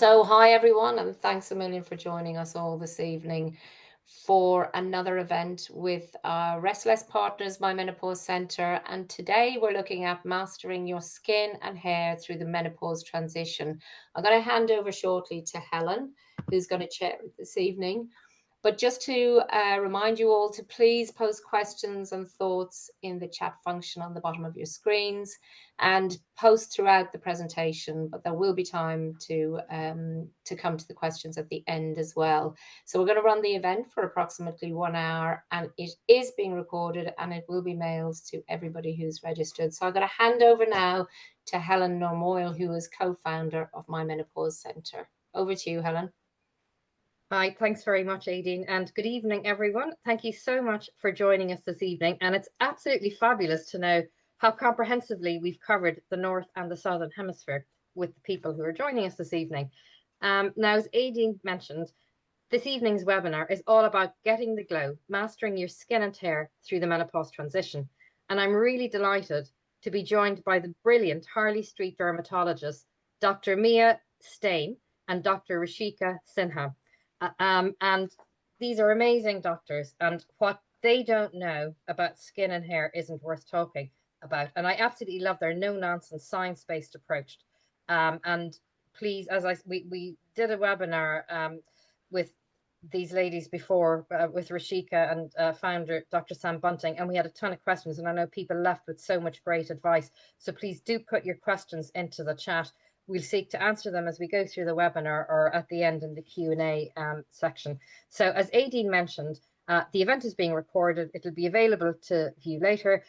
So hi everyone, and thanks a million for joining us all this evening for another event with our Restless Partners My Menopause Centre. And today we're looking at mastering your skin and hair through the menopause transition. I'm going to hand over shortly to Helen, who's going to chair this evening. But just to remind you all to please post questions and thoughts in the chat function on the bottom of your screens and post throughout the presentation, but there will be time to come to the questions at the end as well. So we're going to run the event for approximately 1 hour, and it is being recorded and it will be mailed to everybody who's registered. So I'm going to hand over now to Helen Normoyle, who is co-founder of My Menopause Centre. Over to you, Helen. Hi, thanks very much, Aideen, and good evening, everyone. Thank you so much for joining us this evening, and it's absolutely fabulous to know how comprehensively we've covered the North and the Southern Hemisphere with the people who are joining us this evening. Now, as Aideen mentioned, this evening's webinar is all about getting the glow, mastering your skin and hair through the menopause transition, and I'm really delighted to be joined by the brilliant Harley Street dermatologists, Dr. Mia Steyn and Dr. Rishika Sinha. And these are amazing doctors, and what they don't know about skin and hair isn't worth talking about. And I absolutely love their no-nonsense, science-based approach. And please, we did a webinar with these ladies before with Rishika and founder Dr. Sam Bunting, and we had a ton of questions, and I know people left with so much great advice. So please do put your questions into the chat. We'll seek to answer them as we go through the webinar or at the end in the Q&A section. So as Aideen mentioned, the event is being recorded. It'll be available to view later.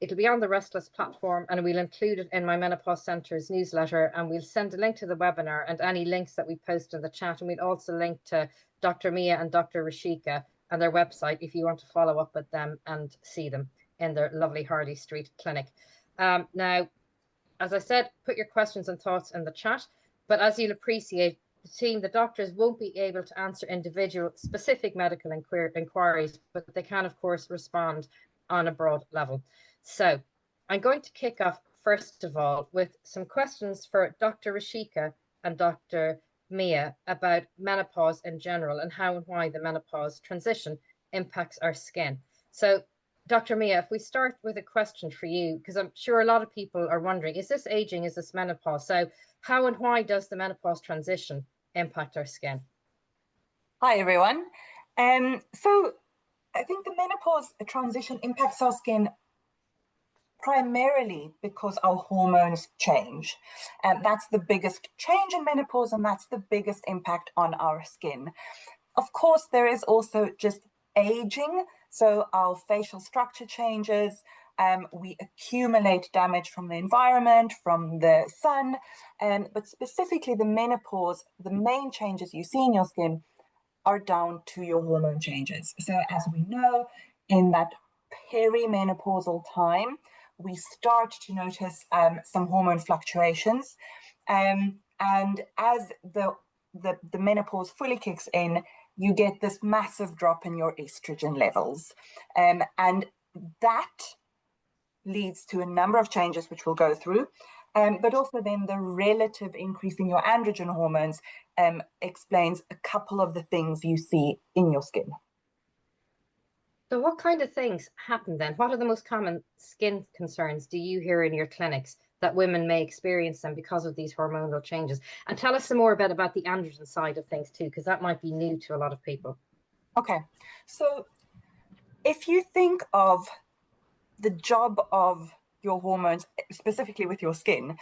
It'll be on the Restless platform, and we'll include it in My Menopause Centre's newsletter, and we'll send a link to the webinar and any links that we post in the chat. And we'll also link to Dr. Mia and Dr. Rishika and their website if you want to follow up with them and see them in their lovely Harley Street clinic. Now, as I said, put your questions and thoughts in the chat, but as you'll appreciate, the doctors won't be able to answer individual specific medical inquiries, but they can, of course, respond on a broad level. So I'm going to kick off, first of all, with some questions for Dr. Rishika and Dr. Mia about menopause in general and how and why the menopause transition impacts our skin. So Dr. Mia, if we start with a question for you, because I'm sure a lot of people are wondering, is this aging, is this menopause? So how and why does the menopause transition impact our skin? Hi, everyone. So I think the menopause transition impacts our skin primarily because our hormones change. And that's the biggest change in menopause, and that's the biggest impact on our skin. Of course, there is also just aging. So our facial structure changes, we accumulate damage from the environment, from the sun, but specifically the menopause, the main changes you see in your skin are down to your hormone changes. So as we know, in that perimenopausal time, we start to notice some hormone fluctuations. And as the menopause fully kicks in, you get this massive drop in your estrogen levels. And that leads to a number of changes, which we'll go through, but also then the relative increase in your androgen hormones explains a couple of the things you see in your skin. So what kind of things happen then? What are the most common skin concerns do you hear in your clinics that women may experience them because of these hormonal changes? And tell us some more about the androgen side of things too, because that might be new to a lot of people. Okay, so if you think of the job of your hormones, specifically with your skin,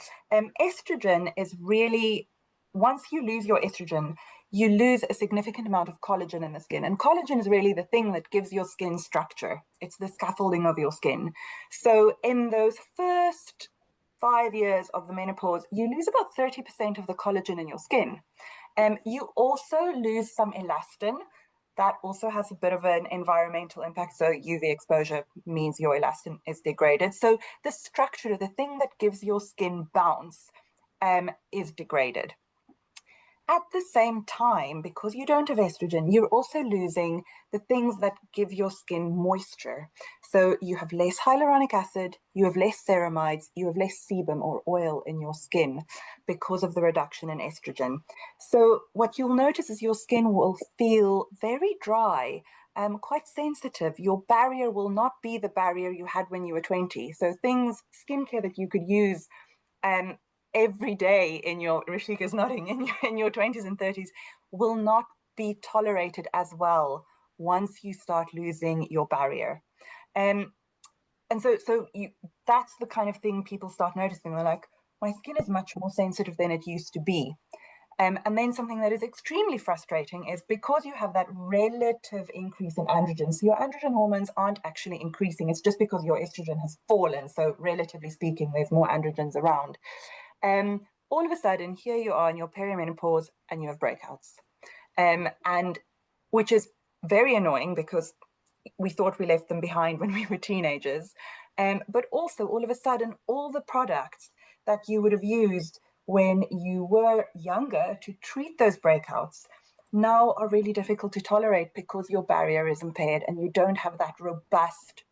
estrogen is really, once you lose your estrogen, you lose a significant amount of collagen in the skin. And collagen is really the thing that gives your skin structure. It's the scaffolding of your skin. So in those first 5 years of the menopause, you lose about 30% of the collagen in your skin. You also lose some elastin. That also has a bit of an environmental impact. So UV exposure means your elastin is degraded. So the structure, the thing that gives your skin bounce, is degraded. at the same time, because you don't have estrogen, you're also losing the things that give your skin moisture. So you have less hyaluronic acid, you have less ceramides, you have less sebum or oil in your skin because of the reduction in estrogen. So what you'll notice is your skin will feel very dry, quite sensitive. Your barrier will not be the barrier you had when you were 20. So skincare that you could use every day in your, Rishika's nodding, in your 20s and 30s will not be tolerated as well once you start losing your barrier. And so that's the kind of thing people start noticing. They're like, my skin is much more sensitive than it used to be. And then something that is extremely frustrating is because you have that relative increase in androgens, so your androgen hormones aren't actually increasing. It's just because your estrogen has fallen. So relatively speaking, there's more androgens around. All of a sudden, here you are in your perimenopause and you have breakouts, and which is very annoying because we thought we left them behind when we were teenagers. But also, all of a sudden, all the products that you would have used when you were younger to treat those breakouts now are really difficult to tolerate because your barrier is impaired and you don't have that robust,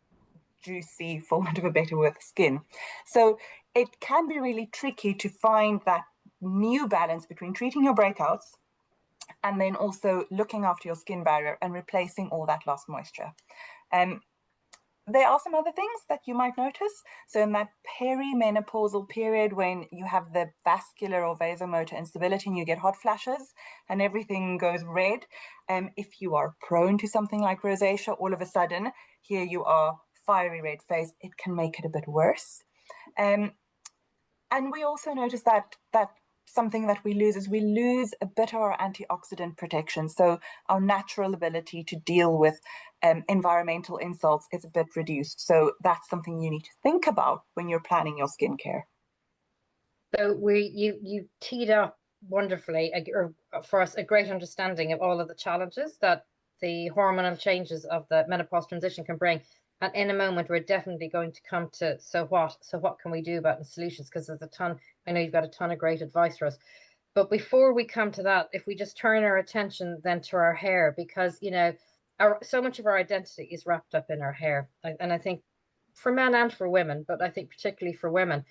juicy, for want of a better word, skin. So it can be really tricky to find that new balance between treating your breakouts and then also looking after your skin barrier and replacing all that lost moisture. There are some other things that you might notice. So in that perimenopausal period when you have the vascular or vasomotor instability and you get hot flashes and everything goes red, if you are prone to something like rosacea, all of a sudden, here you are, fiery red face, it can make it a bit worse. And we also notice that something that we lose a bit of our antioxidant protection. So our natural ability to deal with environmental insults is a bit reduced. So that's something you need to think about when you're planning your skincare. So you teed up wonderfully for us a great understanding of all of the challenges that the hormonal changes of the menopause transition can bring. And in a moment, we're definitely going to come to so what can we do about the solutions? Because there's a ton, I know you've got a ton of great advice for us. But before we come to that, if we just turn our attention then to our hair, because, you know, so much of our identity is wrapped up in our hair. And I think for men and for women, but I think particularly for women.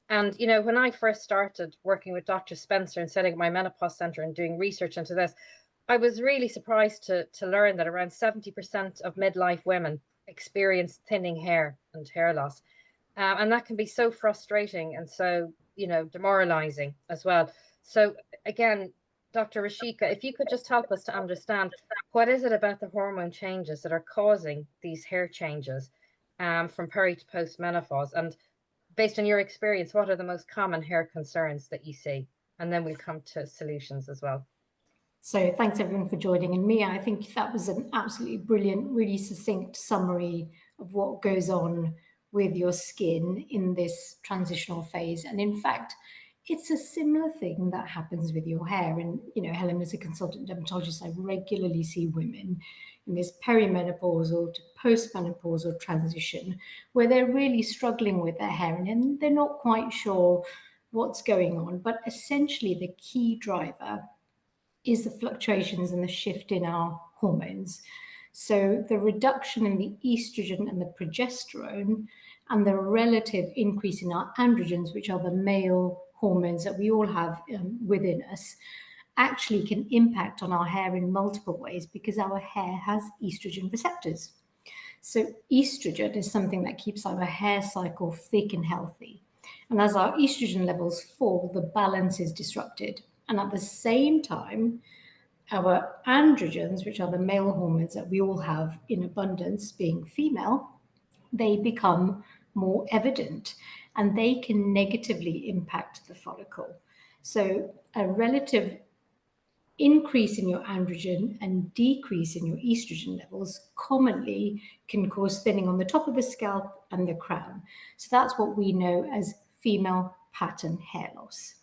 And, you know, when I first started working with Dr. Spencer and setting up my menopause centre and doing research into this, I was really surprised to learn that around 70% of midlife women experience thinning hair and hair loss. And that can be so frustrating and so, you know, demoralizing as well. So again, Dr. Rishika, if you could just help us to understand what is it about the hormone changes that are causing these hair changes from peri to post-menopause? And based on your experience, what are the most common hair concerns that you see? And then we'll come to solutions as well. So thanks everyone for joining. And Mia, I think that was an absolutely brilliant, really succinct summary of what goes on with your skin in this transitional phase. And in fact, it's a similar thing that happens with your hair. And, you know, Helen, as a consultant dermatologist, I regularly see women in this perimenopausal to postmenopausal transition where they're really struggling with their hair and they're not quite sure what's going on. But essentially, the key driver is the fluctuations and the shift in our hormones. So the reduction in the estrogen and the progesterone and the relative increase in our androgens, which are the male hormones that we all have within us, actually can impact on our hair in multiple ways because our hair has estrogen receptors. So estrogen is something that keeps our hair cycle thick and healthy. And as our estrogen levels fall, the balance is disrupted. And at the same time, our androgens, which are the male hormones that we all have in abundance, being female, they become more evident and they can negatively impact the follicle. So a relative increase in your androgen and decrease in your estrogen levels commonly can cause thinning on the top of the scalp and the crown. So that's what we know as female pattern hair loss.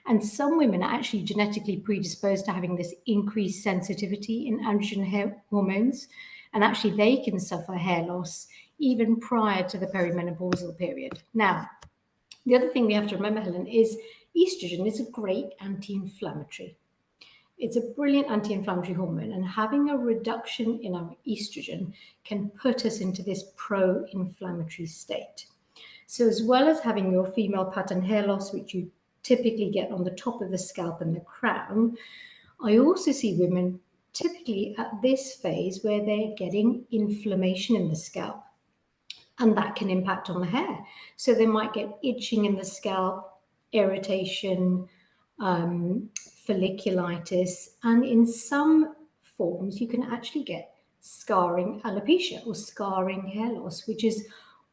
And some women are actually genetically predisposed to having this increased sensitivity in androgen hair hormones. And actually they can suffer hair loss even prior to the perimenopausal period. Now, the other thing we have to remember, Helen, is estrogen is a great anti-inflammatory. It's a brilliant anti-inflammatory hormone, and having a reduction in our estrogen can put us into this pro-inflammatory state. So as well as having your female pattern hair loss, which you typically get on the top of the scalp and the crown, I also see women typically at this phase where they're getting inflammation in the scalp, and that can impact on the hair. So they might get itching in the scalp, irritation, folliculitis, and in some forms you can actually get scarring alopecia or scarring hair loss, which is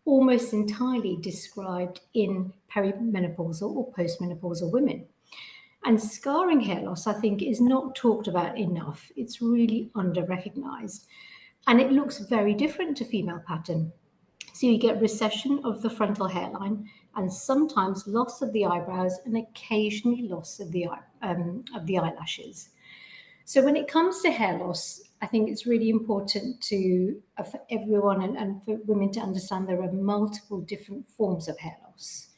almost entirely described in perimenopausal or postmenopausal women. And scarring hair loss, I think, is not talked about enough. It's really under-recognized. And it looks very different to female pattern. So you get recession of the frontal hairline and sometimes loss of the eyebrows and occasionally loss of the eyelashes. So when it comes to hair loss, I think it's really important for everyone and for women to understand there are multiple different forms of hair loss.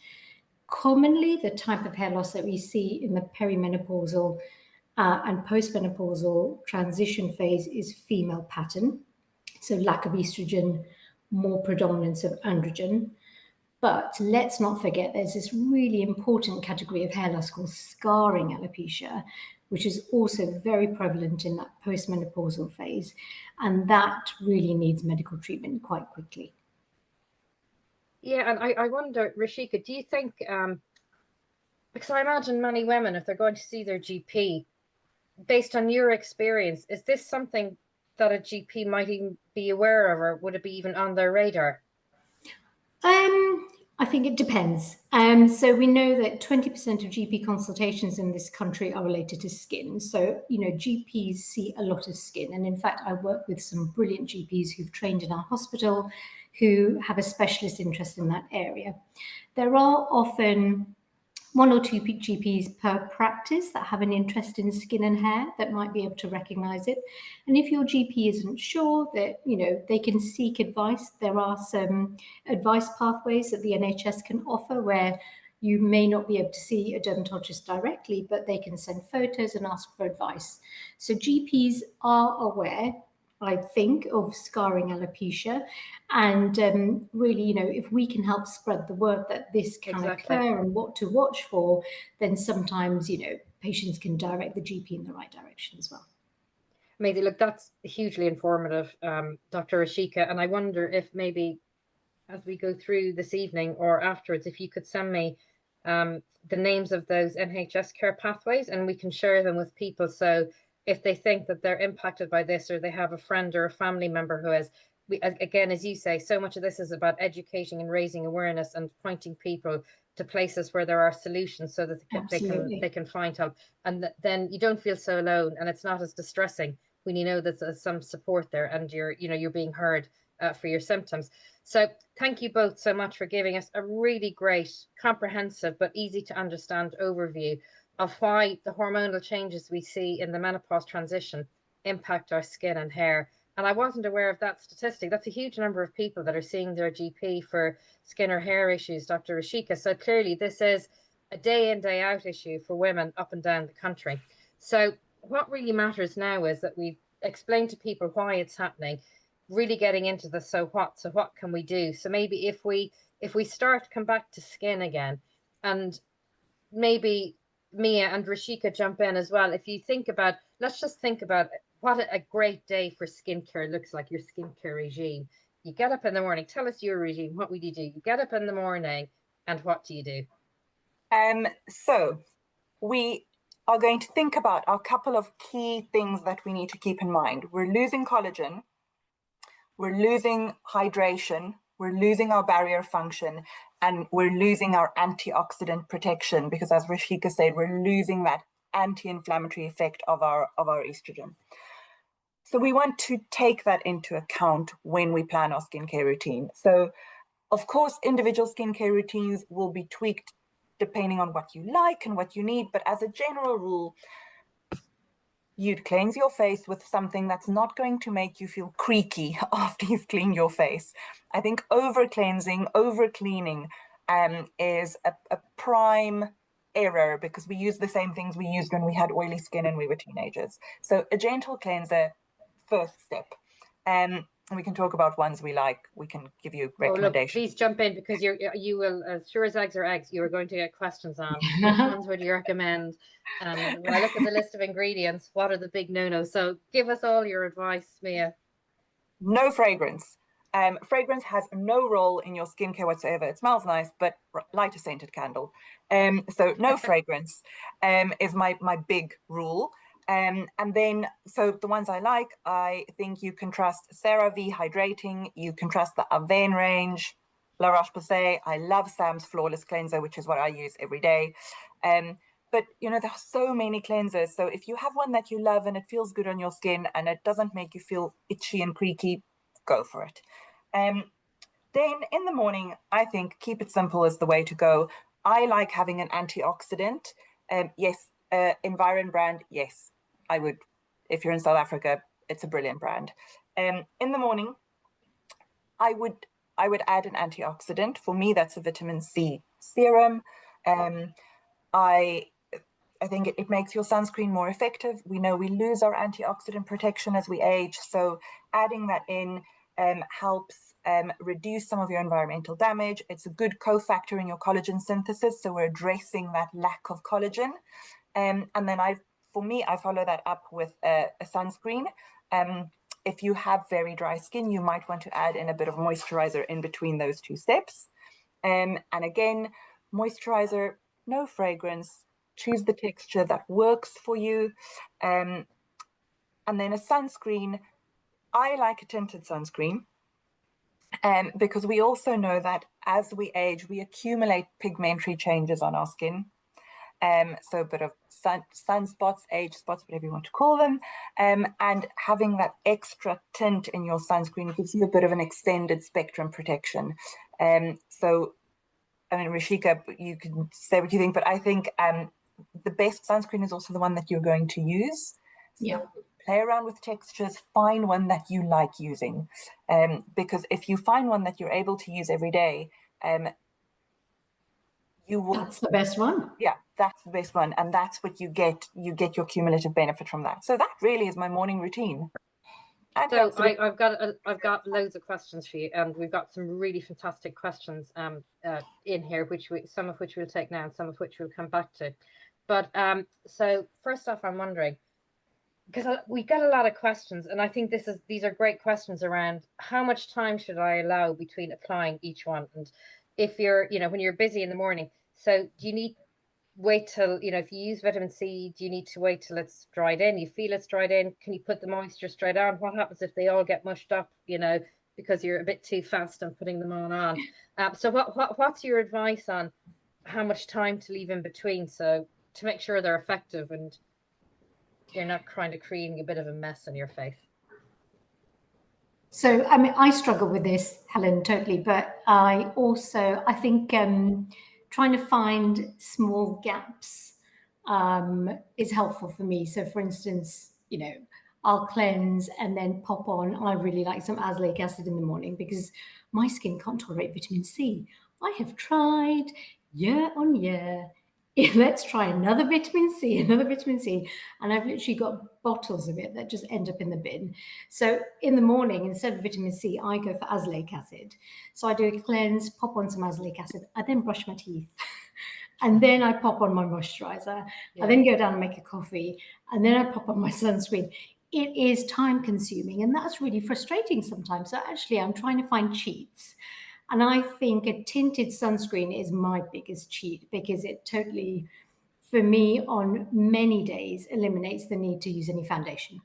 Commonly, the type of hair loss that we see in the perimenopausal and postmenopausal transition phase is female pattern. So lack of estrogen, more predominance of androgen. But let's not forget there's this really important category of hair loss called scarring alopecia, which is also very prevalent in that postmenopausal phase. And that really needs medical treatment quite quickly. Yeah, and I wonder, Rishika, do you think, because I imagine many women, if they're going to see their GP, based on your experience, is this something that a GP might even be aware of, or would it be even on their radar? I think it depends. So we know that 20% of GP consultations in this country are related to skin. So, GPs see a lot of skin. And in fact, I work with some brilliant GPs who've trained in our hospital who have a specialist interest in that area. There are often one or two GPs per practice that have an interest in skin and hair that might be able to recognize it. And if your GP isn't sure, that they can seek advice. There are some advice pathways that the NHS can offer where you may not be able to see a dermatologist directly, but they can send photos and ask for advice. So GPs are aware, I think, of scarring alopecia. And really, if we can help spread the word that this can occur and what to watch for, then sometimes, patients can direct the GP in the right direction as well. Amazing. Look, that's hugely informative, Dr. Rishika. And I wonder if maybe as we go through this evening or afterwards, if you could send me the names of those NHS care pathways and we can share them with people. So if they think that they're impacted by this or they have a friend or a family member who is, again, as you say, so much of this is about educating and raising awareness and pointing people to places where there are solutions so that they can find help. And then you don't feel so alone and it's not as distressing when you know that there's some support there and you're being heard for your symptoms. So thank you both so much for giving us a really great, comprehensive, but easy to understand overview of why the hormonal changes we see in the menopause transition impact our skin and hair. And I wasn't aware of that statistic. That's a huge number of people that are seeing their GP for skin or hair issues, Dr. Rishika. So clearly this is a day in, day out issue for women up and down the country. So what really matters now is that we've explained to people why it's happening, really getting into the so what can we do? So maybe if we come back to skin again, and maybe Mia and Rishika jump in as well. If you think about, let's just think about what a great day for skincare looks like, your skincare regime. You get up in the morning, tell us your regime, what would you do? You get up in the morning and what do you do? So we are going to think about a couple of key things that we need to keep in mind. We're losing collagen, we're losing hydration, we're losing our barrier function, and we're losing our antioxidant protection because, as Rishika said, we're losing that anti-inflammatory effect of our estrogen. So we want to take that into account when we plan our skincare routine. So, of course, individual skincare routines will be tweaked depending on what you like and what you need, but as a general rule, you'd cleanse your face with something that's not going to make you feel creaky after you've cleaned your face. I think over-cleansing, over-cleaning is a prime error because we use the same things we used when we had oily skin and we were teenagers. So a gentle cleanser, first step. And we can talk about ones we like. We can give you recommendations. Oh, look, please jump in, because you will, as sure as eggs are eggs, you are going to get questions on which ones would you recommend. And when I look at the list of ingredients, what are the big no-nos? So give us all your advice, Mia. No fragrance. Fragrance has no role in your skincare whatsoever. It smells nice, but light a scented candle. So no fragrance is my big rule. And then, so the ones I like, I think you can trust CeraVe Hydrating. You can trust the Avène range, La Roche-Posay. I love Sam's Flawless Cleanser, which is what I use every day. But, you know, there are so many cleansers. So if you have one that you love and it feels good on your skin and it doesn't make you feel itchy and creaky, go for it. Then in the morning, I think keep it simple is the way to go. I like having an antioxidant. Yes, Environ brand, yes, I would. If you're in South Africa, it's a brilliant brand. In the morning, I would add an antioxidant. For me, that's a vitamin C serum. I think it makes your sunscreen more effective. We know we lose our antioxidant protection as we age, so adding that in helps reduce some of your environmental damage. It's a good cofactor in your collagen synthesis, so we're addressing that lack of collagen. And then for me, I follow that up with a sunscreen. If you have very dry skin, you might want to add in a bit of moisturizer in between those two steps. And again, moisturizer, no fragrance, choose the texture that works for you. And then a sunscreen, I like a tinted sunscreen because we also know that as we age, we accumulate pigmentary changes on our skin. So a bit of sunspots, age spots, whatever you want to call them, and having that extra tint in your sunscreen gives you a bit of an extended spectrum protection. So, I mean, Rishika, you can say what you think, but I think the best sunscreen is also the one that you're going to use. So yeah. Play around with textures, find one that you like using, because if you find one that you're able to use every day, you will. That's the best one. Yeah, that's the best one, and that's what you get. You get your cumulative benefit from that. So that really is my morning routine. So I've got loads of questions for you, and we've got some really fantastic questions in here, some of which we'll take now, and some of which we'll come back to. But so first off, I'm wondering, because we get a lot of questions, and I think these are great questions around how much time should I allow between applying each one, and if you're, when you're busy in the morning, so do you need wait till, if you use vitamin C, do you need to wait till it's dried in? You feel it's dried in? Can you put the moisture straight on? What happens if they all get mushed up, because you're a bit too fast on putting them on? So what's your advice on how much time to leave in between, so to make sure they're effective and you're not kind of creating a bit of a mess on your face? So, I mean, I struggle with this, Helen, totally, but I think trying to find small gaps is helpful for me. So, for instance, I'll cleanse and then pop on. I really like some azelaic acid in the morning because my skin can't tolerate vitamin C. I have tried year on year. Let's try another vitamin C, and I've literally got bottles of it that just end up in the bin. So in the morning, instead of vitamin C, I go for azelaic acid. So I do a cleanse, pop on some azelaic acid, I then brush my teeth. And then I pop on my moisturizer. Yeah. I then go down and make a coffee, and then I pop on my sunscreen. It is time consuming, and that's really frustrating sometimes. So actually, I'm trying to find cheats. And I think a tinted sunscreen is my biggest cheat because it totally, for me, on many days, eliminates the need to use any foundation.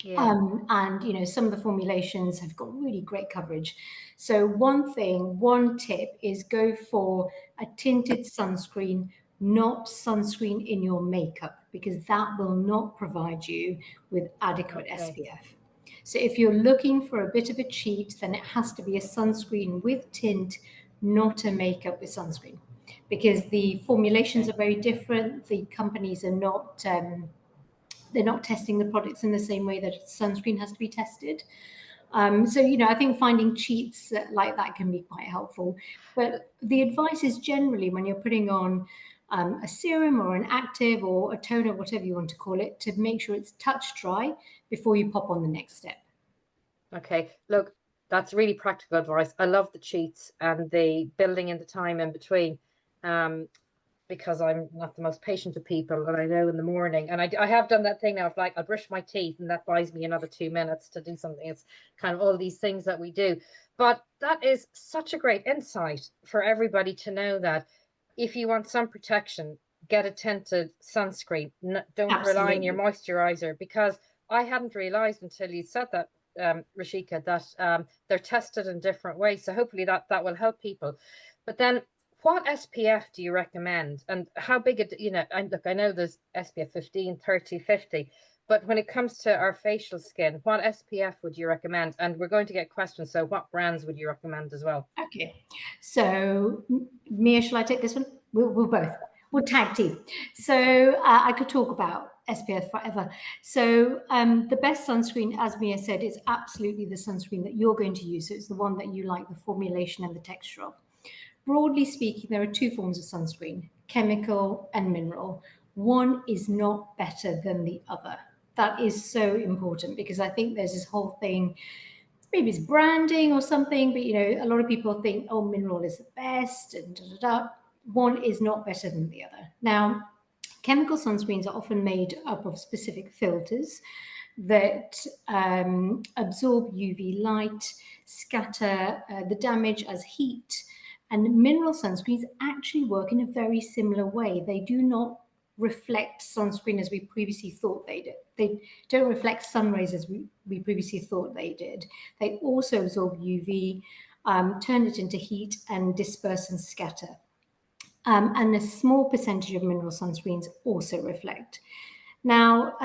Yeah. And, some of the formulations have got really great coverage. So one tip is go for a tinted sunscreen, not sunscreen in your makeup, because that will not provide you with adequate SPF. So if you're looking for a bit of a cheat, then it has to be a sunscreen with tint, not a makeup with sunscreen, because the formulations are very different. The companies are not, they're not testing the products in the same way that sunscreen has to be tested. So, I think finding cheats like that can be quite helpful. But the advice is generally when you're putting on a serum or an active or a toner, whatever you want to call it, to make sure it's touch dry before you pop on the next step. Okay, look, that's really practical advice. I love the cheats and the building in the time in between, because I'm not the most patient of people, and I know in the morning, and I have done that thing now of like, I'll brush my teeth and that buys me another 2 minutes to do something. It's kind of all these things that we do. But that is such a great insight for everybody to know that if you want sun protection, get a tinted sunscreen. Don't rely on your moisturizer, because I hadn't realized until you said that, Rishika, that they're tested in different ways. So hopefully that will help people. But then, what SPF do you recommend, and how big it, look, I know there's SPF 15, 30, 50, but when it comes to our facial skin, what SPF would you recommend? And we're going to get questions, so what brands would you recommend as well? Okay, so Mia, shall I take this one? We'll tag team. So I could talk about SPF forever. So the best sunscreen, as Mia said, is absolutely the sunscreen that you're going to use. So it's the one that you like the formulation and the texture of. Broadly speaking, there are two forms of sunscreen, chemical and mineral. One is not better than the other. That is so important, because I think there's this whole thing, maybe it's branding or something, but a lot of people think, oh, mineral is the best, and da, da, da. One is not better than the other. Now, chemical sunscreens are often made up of specific filters that absorb UV light, scatter the damage as heat. And mineral sunscreens actually work in a very similar way. They do not reflect sunscreen as we previously thought they did. They don't reflect sun rays as we previously thought they did. They also absorb UV, turn it into heat, and disperse and scatter. And a small percentage of mineral sunscreens also reflect. Now,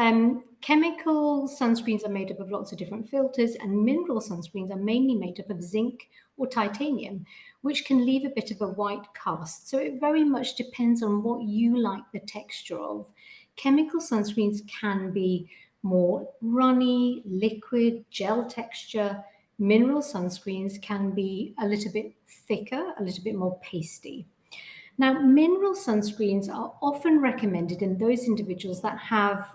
chemical sunscreens are made up of lots of different filters, and mineral sunscreens are mainly made up of zinc or titanium, which can leave a bit of a white cast. So it very much depends on what you like the texture of. Chemical sunscreens can be more runny, liquid, gel texture. Mineral sunscreens can be a little bit thicker, a little bit more pasty. Now, mineral sunscreens are often recommended in those individuals that have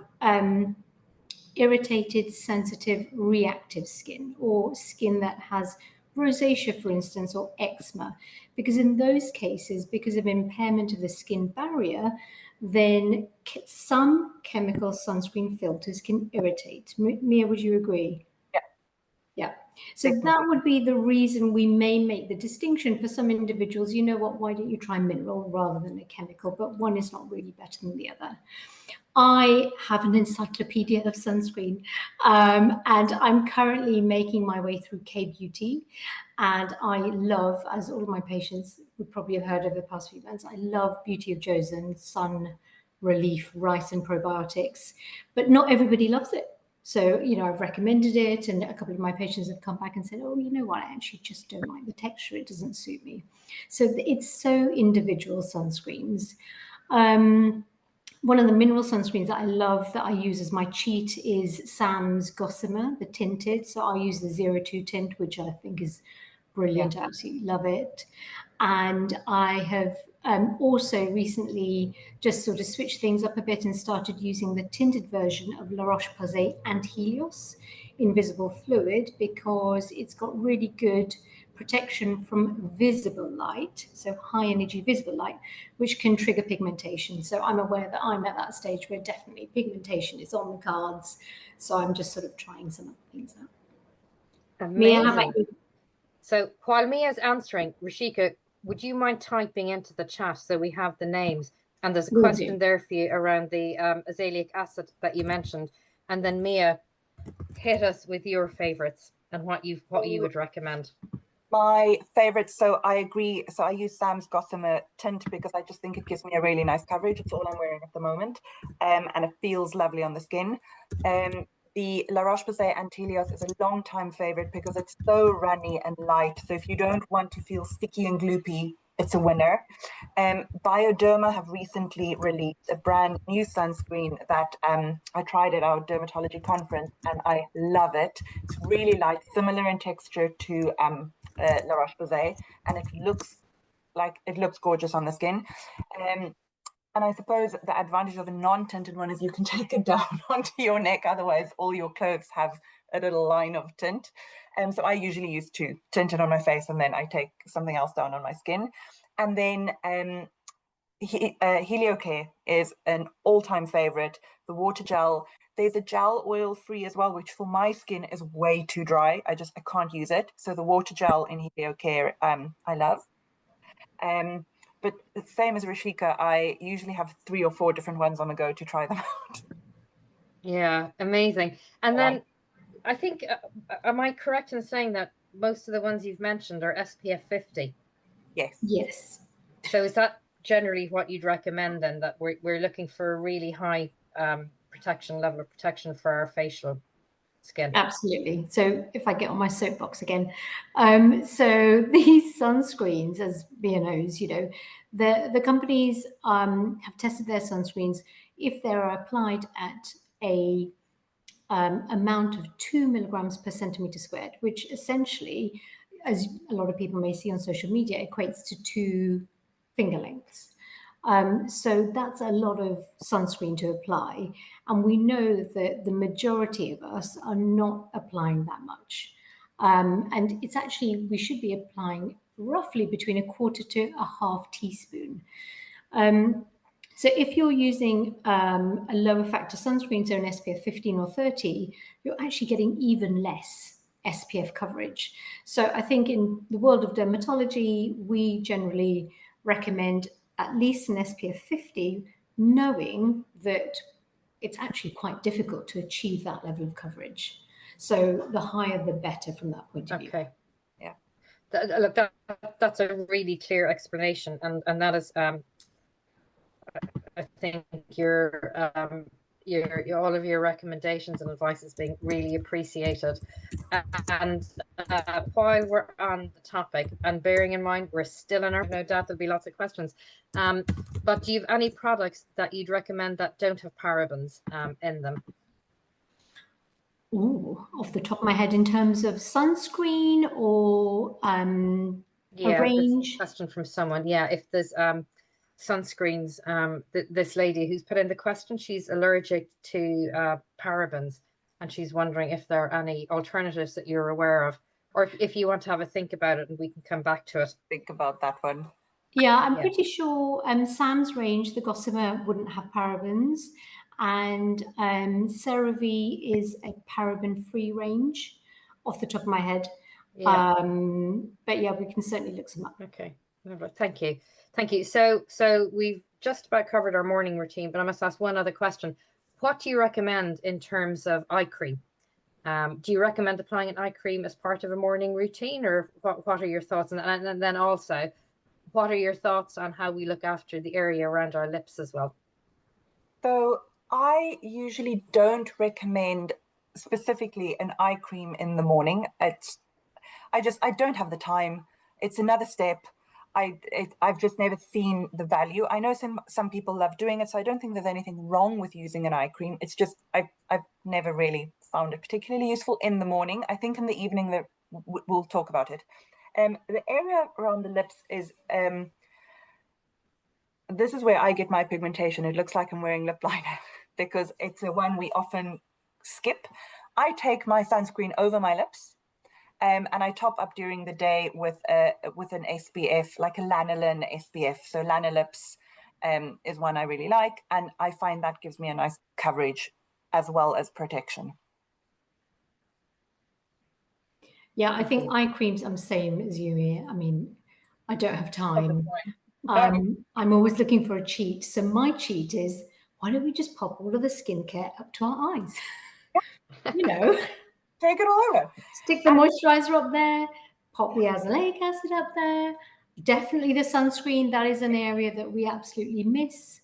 irritated, sensitive, reactive skin, or skin that has rosacea, for instance, or eczema, because in those cases, because of impairment of the skin barrier, then some chemical sunscreen filters can irritate. Mia, would you agree? Yeah. So that would be the reason we may make the distinction for some individuals. You know what, why don't you try mineral rather than a chemical? But one is not really better than the other. I have an encyclopedia of sunscreen, and I'm currently making my way through K-Beauty. And I love, as all of my patients would probably have heard over the past few months, I love Beauty of Joseon, Sun Relief, Rice and Probiotics, but not everybody loves it. So, I've recommended it, and a couple of my patients have come back and said, oh, you know what, I actually just don't like the texture. It doesn't suit me. So it's so individual sunscreens. One of the mineral sunscreens that I love, that I use as my cheat, is Sam's Gossamer, the tinted. So I use the 02 tint, which I think is brilliant. I absolutely love it. And I have also recently just sort of switched things up a bit and started using the tinted version of La Roche-Posay and Helios Invisible Fluid, because it's got really good protection from visible light, so high energy visible light, which can trigger pigmentation. So I'm aware that I'm at that stage where definitely pigmentation is on the cards. So I'm just sort of trying some other things out. Amazing. Mia, how about you? So while Mia's answering, Rishika, would you mind typing into the chat so we have the names? And there's a question there for you around the azelaic acid that you mentioned. And then Mia, hit us with your favorites and what you would recommend. My favorite, so I agree. So I use Sam's Gossamer tint because I just think it gives me a really nice coverage. It's all I'm wearing at the moment, and it feels lovely on the skin. The La Roche-Posay and Helios is a long time favorite because it's so runny and light. So if you don't want to feel sticky and gloopy, it's a winner. Bioderma have recently released a brand new sunscreen that I tried at our dermatology conference, and I love it. It's really light, similar in texture to La Roche-Posay, and it looks gorgeous on the skin. And I suppose the advantage of a non-tinted one is you can take it down onto your neck. Otherwise, all your clothes have a little line of tint. So I usually use to tint it on my face, and then I take something else down on my skin. And then HelioCare is an all-time favorite. The water gel. There's a gel oil-free as well, which for my skin is way too dry. I can't use it. So the water gel in HelioCare, I love. But same as Rishika, I usually have 3 or 4 different ones on the go to try them out. Yeah, amazing. And then I think, am I correct in saying that most of the ones you've mentioned are SPF 50? Yes. Yes. So is that generally what you'd recommend then, that we're looking for a really high level of protection for our facial skin? Absolutely. So if I get on my soapbox again, so these sunscreens, as Mia knows, the companies have tested their sunscreens. If they're applied at a amount of 2 milligrams per centimeter squared, which essentially, as a lot of people may see on social media, equates to 2 finger lengths. So that's a lot of sunscreen to apply. And we know that the majority of us are not applying that much. And it's actually, we should be applying roughly between 1/4 to 1/2 teaspoon. So if you're using a lower factor sunscreen, so an SPF 15 or 30, you're actually getting even less SPF coverage. So I think in the world of dermatology, we generally recommend at least an SPF 50, knowing that it's actually quite difficult to achieve that level of coverage. So the higher, the better from that point of view. Okay. Yeah. Look, that's a really clear explanation, and that is, I think your all of your recommendations and advice is being really appreciated. And while we're on the topic, and bearing in mind we're still in our, no doubt there'll be lots of questions, but do you have any products that you'd recommend that don't have parabens in them? Ooh, off the top of my head, in terms of sunscreen or a range? This question from someone. Yeah, if there's sunscreens, this lady who's put in the question, she's allergic to parabens, and she's wondering if there are any alternatives that you're aware of, or if you want to have a think about it and we can come back to it. Think about that one. Yeah, I'm pretty sure Sam's range, the Gossamer, wouldn't have parabens, and CeraVe is a paraben-free range off the top of my head. Yeah. But yeah, we can certainly look some up. Okay, thank you. Thank you. So we've just about covered our morning routine, but I must ask one other question. What do you recommend in terms of eye cream? Do you recommend applying an eye cream as part of a morning routine, or what are your thoughts? And then also, what are your thoughts on how we look after the area around our lips as well? So I usually don't recommend specifically an eye cream in the morning. I don't have the time. It's another step. I've just never seen the value. I know some people love doing it, so I don't think there's anything wrong with using an eye cream. It's just I've never really found it particularly useful in the morning. I think in the evening we'll talk about it. The area around the lips is this is where I get my pigmentation. It looks like I'm wearing lip liner because it's the one we often skip. I take my sunscreen over my lips. And I top up during the day with an SPF, like a lanolin SPF. So Lanolips is one I really like, and I find that gives me a nice coverage as well as protection. Yeah, I think eye creams, I'm the same as you here. I mean, I don't have time. I'm always looking for a cheat. So my cheat is, why don't we just pop all of the skincare up to our eyes? Take it all over. Stick the moisturizer up there, pop the azelaic acid up there. Definitely the sunscreen. That is an area that we absolutely miss.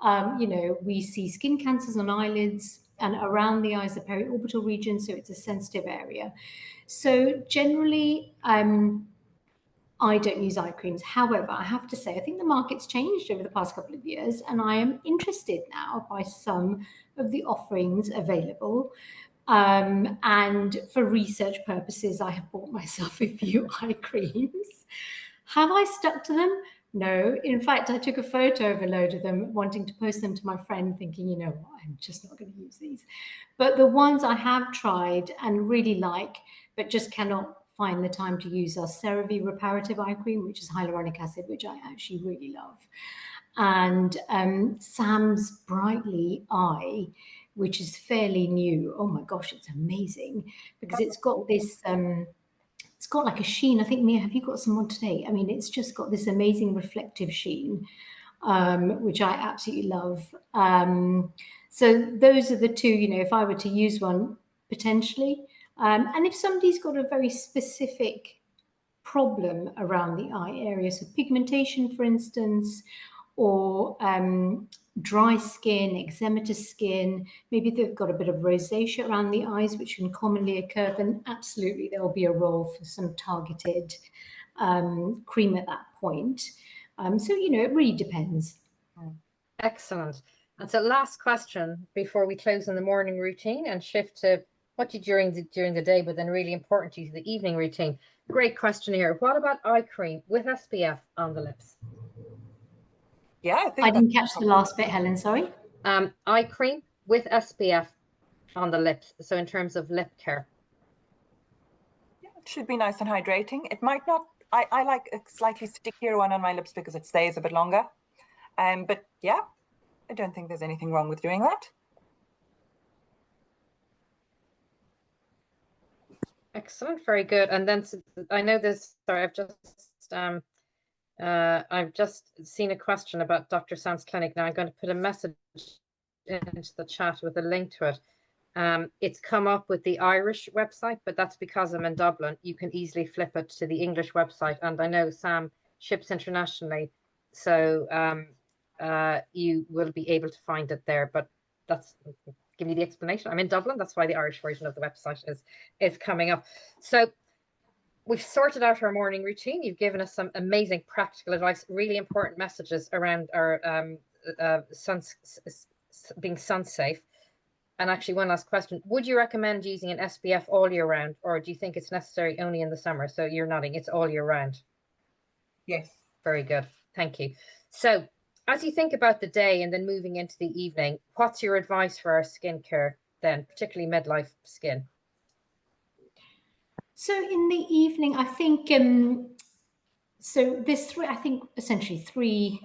We see skin cancers on eyelids and around the eyes, the periorbital region, so it's a sensitive area. So generally, I don't use eye creams. However, I have to say, I think the market's changed over the past couple of years, and I am interested now by some of the offerings available. And for research purposes, I have bought myself a few eye creams. Have I stuck to them? No, in fact, I took a photo of a load of them, wanting to post them to my friend, thinking, you know what, I'm just not going to use these. But the ones I have tried and really like, but just cannot find the time to use, are CeraVe Reparative Eye Cream, which is hyaluronic acid, which I actually really love. And Sam's Brightly Eye, which is fairly new. Oh my gosh, it's amazing because it's got this... it's got like a sheen. I think, Mia, have you got some on today? I mean, it's just got this amazing reflective sheen, which I absolutely love. So those are the two, you know, if I were to use one, potentially. And if somebody's got a very specific problem around the eye area, so pigmentation, for instance, or dry skin, eczematous skin, maybe they've got a bit of rosacea around the eyes, which can commonly occur, then absolutely there'll be a role for some targeted cream at that point. So, you know, it really depends. Excellent. And so last question before we close on the morning routine and shift to what you do during the day, but then really important to you, the evening routine. Great question here. What about eye cream with SPF on the lips? Yeah, I think I didn't catch the last bit, Helen, sorry. Eye cream with SPF on the lips. So in terms of lip care. Yeah, it should be nice and hydrating. It might not, I like a slightly stickier one on my lips because it stays a bit longer. But yeah, I don't think there's anything wrong with doing that. Excellent, very good. And then I know this, sorry, I've just seen a question about Dr. Sam's clinic. Now I'm going to put a message into the chat with a link to it. It's come up with the Irish website, but that's because I'm in Dublin. You can easily flip it to the English website. And I know Sam ships internationally, so you will be able to find it there. But that's give me the explanation. I'm in Dublin. That's why the Irish version of the website is coming up. So we've sorted out our morning routine. You've given us some amazing practical advice, really important messages around our being sun safe. And actually, one last question. Would you recommend using an SPF all year round, or do you think it's necessary only in the summer? So you're nodding, it's all year round. Yes. Very good. Thank you. So as you think about the day and then moving into the evening, what's your advice for our skincare then, particularly midlife skin? So in the evening, I think, so there's essentially three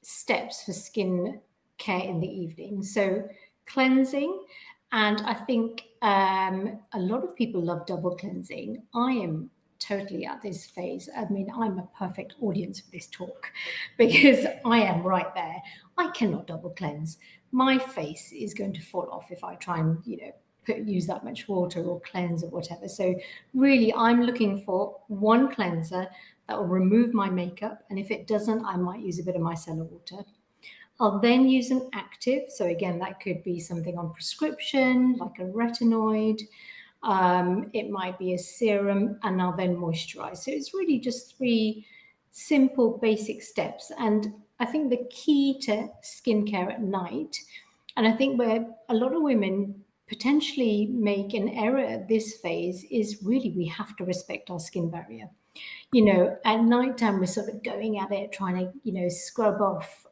steps for skin care in the evening. So cleansing, and I think a lot of people love double cleansing. I am totally at this phase. I mean, I'm a perfect audience for this talk because I am right there. I cannot double cleanse. My face is going to fall off if I try and, you know, use that much water or cleanse or whatever. So really, I'm looking for one cleanser that will remove my makeup. And if it doesn't, I might use a bit of micellar water. I'll then use an active. So again, that could be something on prescription, like a retinoid. It might be a serum, and I'll then moisturize. So it's really just three simple basic steps. And I think the key to skincare at night, and I think where a lot of women potentially make an error at this phase, is really we have to respect our skin barrier. You know, at nighttime, we're sort of going at it, trying to, you know, scrub off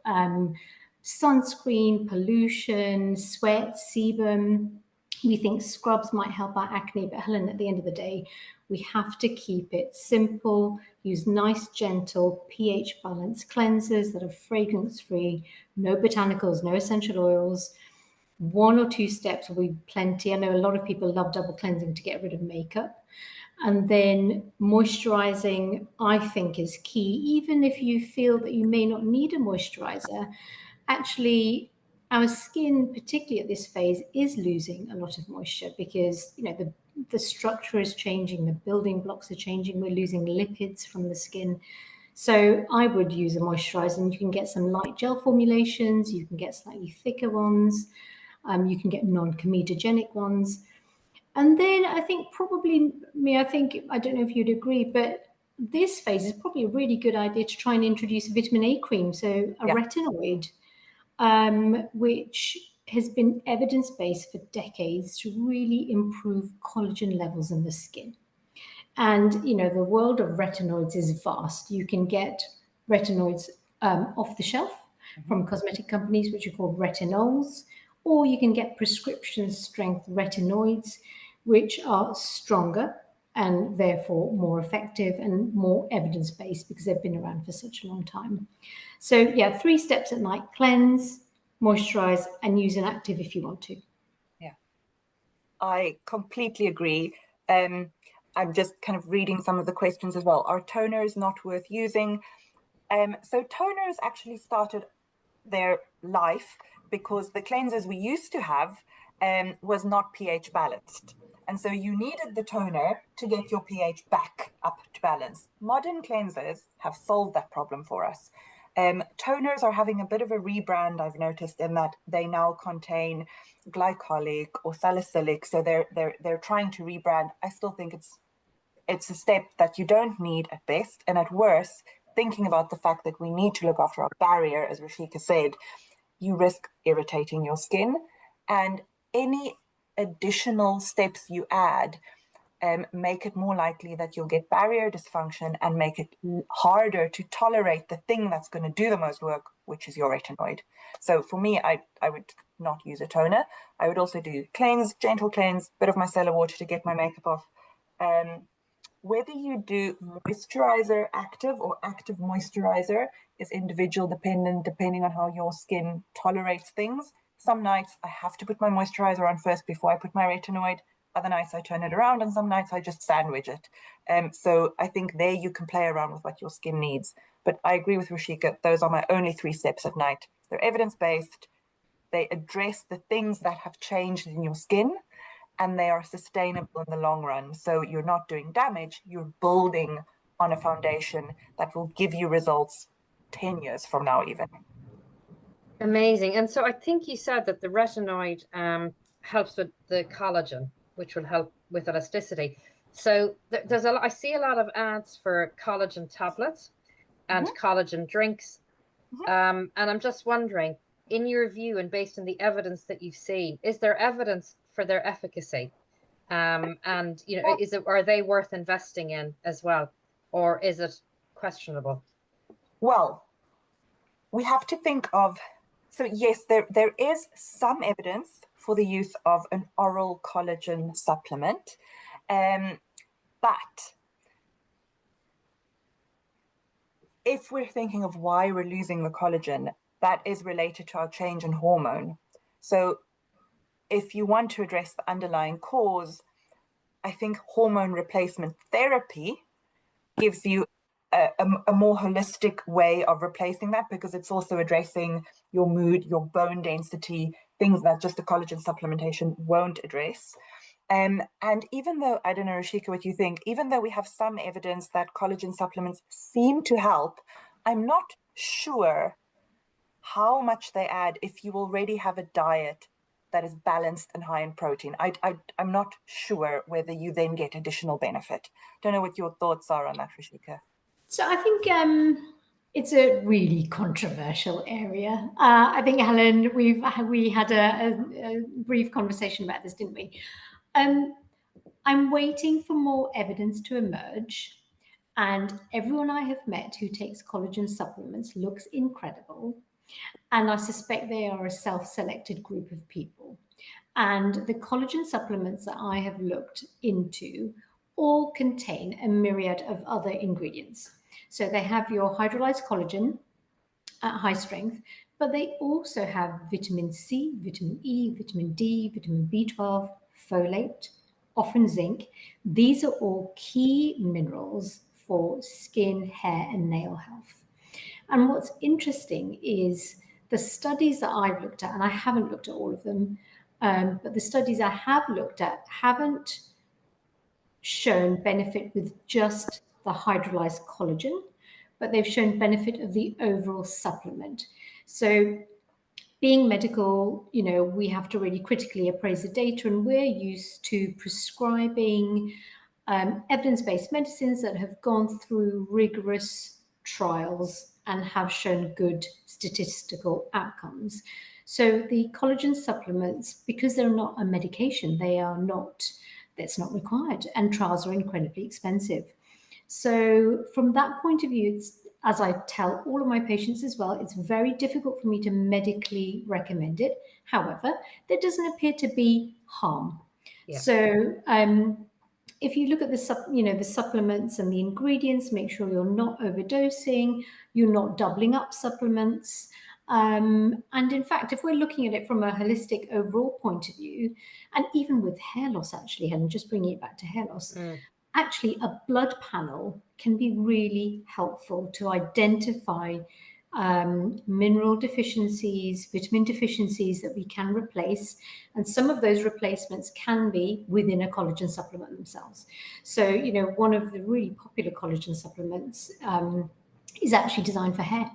sunscreen, pollution, sweat, sebum. We think scrubs might help our acne, but Helen, at the end of the day, we have to keep it simple, use nice, gentle, pH balanced cleansers that are fragrance-free, no botanicals, no essential oils. 1 or 2 steps will be plenty. I know a lot of people love double cleansing to get rid of makeup. And then moisturizing, I think, is key. Even if you feel that you may not need a moisturizer, actually, our skin, particularly at this phase, is losing a lot of moisture because, you know, the structure is changing, the building blocks are changing, we're losing lipids from the skin. So I would use a moisturizer, and you can get some light gel formulations, you can get slightly thicker ones, you can get non-comedogenic ones. And then I think probably, I don't know if you'd agree, but this phase is probably a really good idea to try and introduce vitamin A cream, so a retinoid, which has been evidence-based for decades to really improve collagen levels in the skin. And, you know, the world of retinoids is vast. You can get retinoids off the shelf from cosmetic companies, which are called retinols, or you can get prescription strength retinoids, which are stronger and therefore more effective and more evidence-based because they've been around for such a long time. So yeah, 3 steps at night: cleanse, moisturize, and use an active if you want to. Yeah, I completely agree. I'm just kind of reading some of the questions as well. Are toners not worth using? So toners actually started their life because the cleansers we used to have was not pH balanced. And so you needed the toner to get your pH back up to balance. Modern cleansers have solved that problem for us. Toners are having a bit of a rebrand, I've noticed, in that they now contain glycolic or salicylic. So they're trying to rebrand. I still think it's a step that you don't need at best, and at worst, thinking about the fact that we need to look after our barrier, as Rishika said, you risk irritating your skin, and any additional steps you add make it more likely that you'll get barrier dysfunction and make it harder to tolerate the thing that's going to do the most work, which is your retinoid. So for me, I would not use a toner. I would also do cleanse, gentle cleanse, bit of micellar water to get my makeup off. Whether you do moisturizer active or active moisturizer is individual dependent, depending on how your skin tolerates things. Some nights I have to put my moisturizer on first before I put my retinoid. Other nights I turn it around, and some nights I just sandwich it. So I think there you can play around with what your skin needs. But I agree with Rishika, those are my only 3 steps at night. They're evidence-based, they address the things that have changed in your skin, and they are sustainable in the long run. So you're not doing damage, you're building on a foundation that will give you results 10 years from now even. Amazing. And so I think you said that the retinoid helps with the collagen, which will help with elasticity. So there's I see a lot of ads for collagen tablets and collagen drinks. And I'm just wondering, in your view and based on the evidence that you've seen, is there evidence for their efficacy? And you know, are they worth investing in as well, or is it questionable? Well, we have to think of, so yes, there is some evidence for the use of an oral collagen supplement, but if we're thinking of why we're losing the collagen, that is related to our change in hormone. So if you want to address the underlying cause, I think hormone replacement therapy gives you a more holistic way of replacing that, because it's also addressing your mood, your bone density, things that just a collagen supplementation won't address. And even though, I don't know, Rishika, what you think, even though we have some evidence that collagen supplements seem to help, I'm not sure how much they add if you already have a diet that is balanced and high in protein. I'm not sure whether you then get additional benefit. Don't know what your thoughts are on that, Rishika. So I think it's a really controversial area. I think, Helen, we had a brief conversation about this, didn't we? I'm waiting for more evidence to emerge, and everyone I have met who takes collagen supplements looks incredible, and I suspect they are a self-selected group of people. And the collagen supplements that I have looked into all contain a myriad of other ingredients. So they have your hydrolyzed collagen at high strength, but they also have vitamin C, vitamin E, vitamin D, vitamin B12, folate, often zinc. These are all key minerals for skin, hair, and nail health. And what's interesting is the studies that I've looked at, and I haven't looked at all of them, but the studies I have looked at haven't shown benefit with just the hydrolyzed collagen, but they've shown benefit of the overall supplement. So being medical, you know, we have to really critically appraise the data, and we're used to prescribing evidence-based medicines that have gone through rigorous trials and have shown good statistical outcomes. So the collagen supplements, because they're not a medication, that's not required, and trials are incredibly expensive. So from that point of view, it's, as I tell all of my patients as well, it's very difficult for me to medically recommend it. However, there doesn't appear to be harm. Yeah. So if you look at the supplements and the ingredients, make sure you're not overdosing, you're not doubling up supplements. And in fact, if we're looking at it from a holistic overall point of view, and even with hair loss, actually, Helen, just bringing it back to hair loss, actually a blood panel can be really helpful to identify mineral deficiencies, vitamin deficiencies that we can replace. And some of those replacements can be within a collagen supplement themselves. So, one of the really popular collagen supplements is actually designed for hair.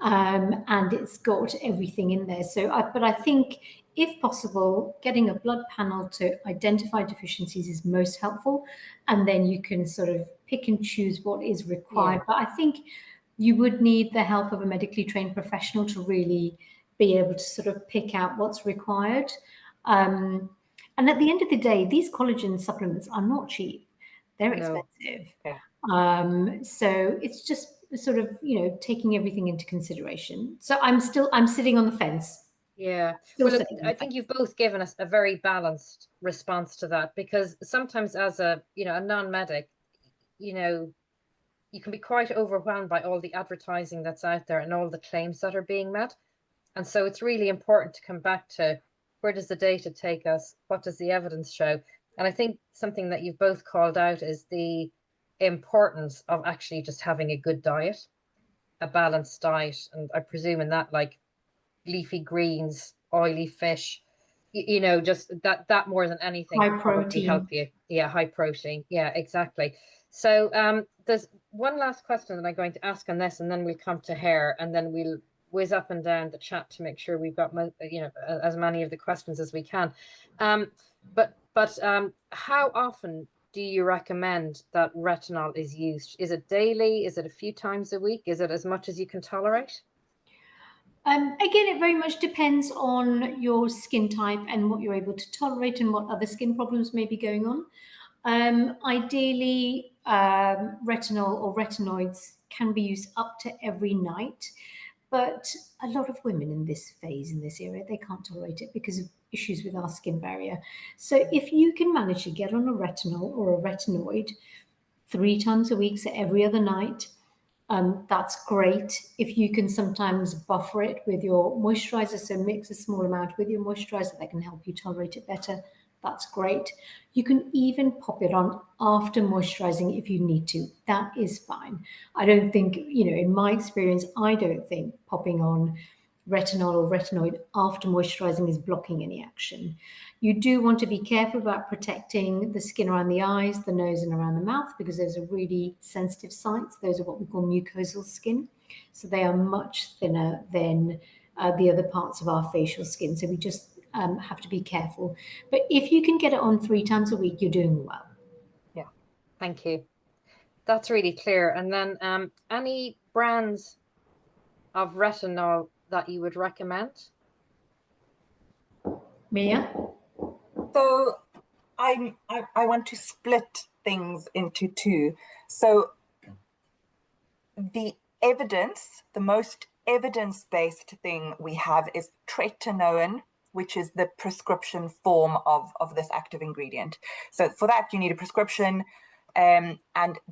And it's got everything in there. But I think if possible, getting a blood panel to identify deficiencies is most helpful. And then you can sort of pick and choose what is required. But I think you would need the help of a medically trained professional to really be able to sort of pick out what's required. And at the end of the day, these collagen supplements are not cheap. They're expensive. Yeah. So it's just sort of, taking everything into consideration. So I'm sitting on the fence. Yeah. Well, look, I think you've both given us a very balanced response to that, because sometimes as a non-medic, you can be quite overwhelmed by all the advertising that's out there and all the claims that are being met. And so it's really important to come back to, where does the data take us? What does the evidence show? And I think something that you've both called out is the importance of actually just having a good diet, a balanced diet. And I presume in that, like leafy greens, oily fish, just that more than anything high will probably protein. help you. Yeah, high protein. Yeah, exactly. So there's one last question that I'm going to ask on this, and then we'll come to hair, and then we'll whiz up and down the chat to make sure we've got as many of the questions as we can. But how often do you recommend that retinol is used? Is it daily? Is it a few times a week? Is it as much as you can tolerate? Again, it very much depends on your skin type and what you're able to tolerate and what other skin problems may be going on. Ideally, retinol or retinoids can be used up to every night, but a lot of women in this phase, in this area, they can't tolerate it because of issues with our skin barrier. So if you can manage to get on a retinol or a retinoid 3 times a week, so every other night, that's great. If you can sometimes buffer it with your moisturizer, so mix a small amount with your moisturizer, that can help you tolerate it better. That's great. You can even pop it on after moisturizing if you need to. That is fine. I don't think, in my experience, I don't think popping on retinol or retinoid after moisturizing is blocking any action. You do want to be careful about protecting the skin around the eyes, the nose, and around the mouth, because those are really sensitive sites. Those are what we call mucosal skin. So they are much thinner than the other parts of our facial skin. So we just have to be careful. But if you can get it on 3 times a week, you're doing well. Yeah, thank you. That's really clear. And then any brands of retinol that you would recommend? Mia? So I want to split things into two. So the most evidence-based thing we have is tretinoin, which is the prescription form of this active ingredient. So for that, you need a prescription, and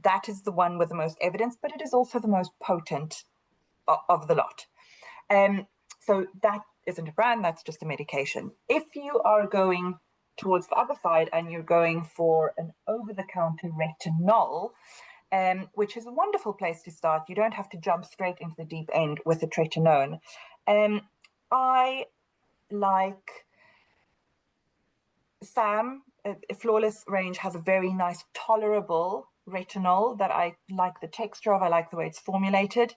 that is the one with the most evidence, but it is also the most potent of the lot. So that isn't a brand, that's just a medication. If you are going towards the other side and you're going for an over-the-counter retinol, which is a wonderful place to start. You don't have to jump straight into the deep end with the tretinoin. I like Sam, Flawless range has a very nice tolerable retinol that I like the texture of. I like the way it's formulated.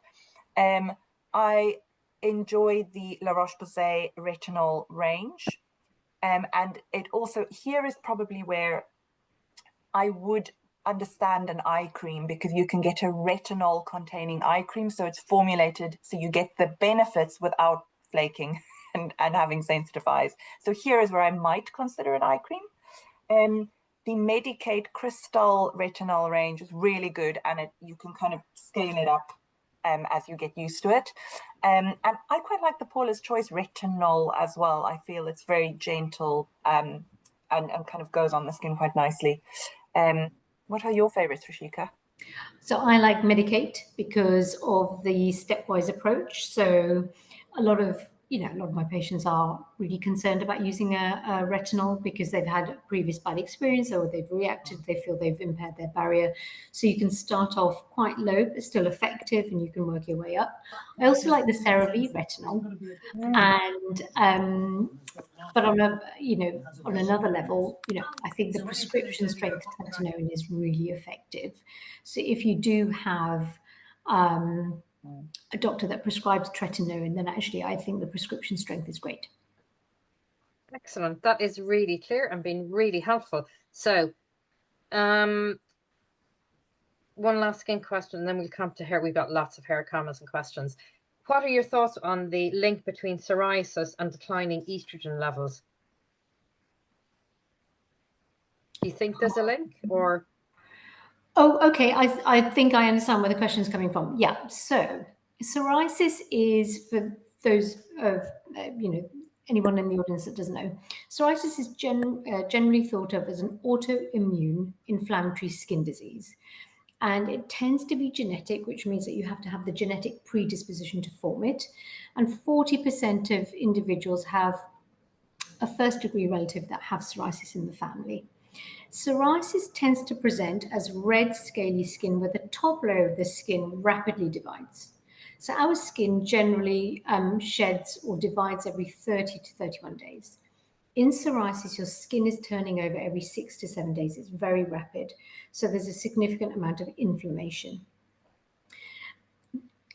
I enjoy the La Roche-Posay retinol range. And it also, here is probably where I would understand an eye cream, because you can get a retinol containing eye cream. So it's formulated so you get the benefits without flaking and having sensitive eyes. So here is where I might consider an eye cream. the Medicate Crystal Retinol range is really good, and you can kind of scale it up as you get used to it. And I quite like the Paula's Choice Retinol as well. I feel it's very gentle and kind of goes on the skin quite nicely. What are your favorites, Rishika? So I like Medicate because of the stepwise approach. So a lot of my patients are really concerned about using a retinol because they've had previous bad experience or they've reacted, they feel they've impaired their barrier. So you can start off quite low, but still effective, and you can work your way up. I also like the CeraVe retinol. And but on another level, I think the prescription strength tretinoin is really effective. So if you do have a doctor that prescribes tretinoin, then actually I think the prescription strength is great. Excellent. That is really clear and been really helpful. So one last skin question, and then we'll come to hair. We've got lots of hair comments and questions. What are your thoughts on the link between psoriasis and declining estrogen levels? Do you think there's a link, or? Oh, okay. I think I understand where the question is coming from. Yeah. So psoriasis is, for those of anyone in the audience that doesn't know, psoriasis is generally thought of as an autoimmune inflammatory skin disease. And it tends to be genetic, which means that you have to have the genetic predisposition to form it. And 40% of individuals have a first-degree relative that have psoriasis in the family. Psoriasis tends to present as red, scaly skin where the top layer of the skin rapidly divides. So our skin generally sheds or divides every 30 to 31 days. In psoriasis, your skin is turning over every 6 to 7 days. It's very rapid. So there's a significant amount of inflammation.